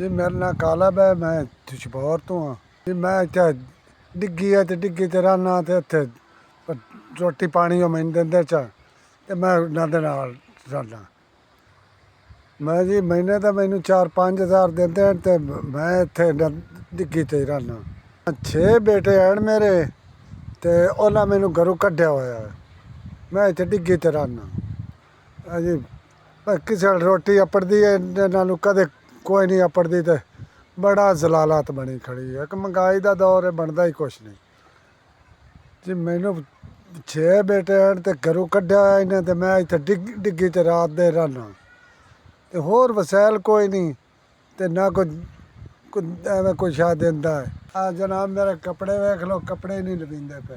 जी मेरा नाम काला है, मैं छपौर तो हाँ जी। मैं इत्थे डिग्गी है तो डिग्गी ते रहना ते इत्थे रोटी पानी मैनू दिंदे चा ते मैं उन्हां दे नाल रहना। मैं जी महीने का मैनू 4-5 हज़ार दिंदे हैं ते मैं इत्थे डिग्गी ते रहना। 6 बेटे हैं मेरे ते उन्हां मैनू घरों कड्ढिया होया है। मैं इत्थे डिग्गी ते रहना जी। किसे वेले रोटी अपड़दी है, इन्हां नालों कदे कोई नहीं अपड़दी ते बड़ा जलालत बनी खड़ी है। कि महंगाई का दौर है, बनता ही कुछ नहीं जी। मैनू 6 बेटे हैं ते घरों कड्ढिया होया इन्हें ते मैं इत्थे डिग्गी ते रात दे रहना ते होर वसैल कोई नहीं ते ना कोई एवं कोई शायद दिंदा है। जनाब मेरे कपड़े वेख लो, कपड़े नहीं लभींदे पे,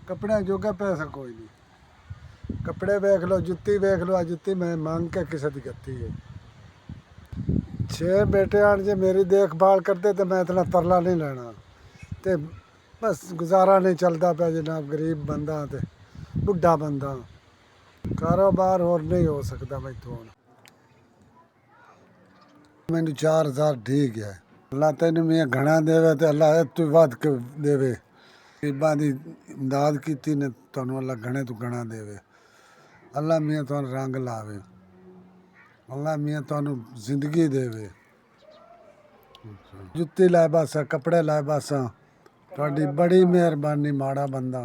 कपड़े जोगा पैसा कोई नहीं। कपड़े वेख लो, जुत्ती वेख लो, जुत्ती मैं मांग के किसी की गत्ती है। 6 बेटे आन जे मेरी देखभाल करते तो मैं इतना तरला नहीं लेना ते बस गुजारा नहीं चलता पाया जनाब। गरीब बंदा ते बुढ़ा बंदा, कारोबार और नहीं हो सकता मैथों। मैनू 4,000 ठीक है। अल्लाह तेन मैं घना देवे तो अल्लाह तू वध के देवे। गरीबां की इमदाद की ने तुहानू अल्लाह घने तो घना देवे। अल्लाह मियाँ तुहानू रंग लावे, अल्लाह मियाँ तुहानू जिंदगी देवे। जुत्ती लै बस, कपड़े लै बस, तुहाडी बड़ी मेहरबानी। माड़ा बंदा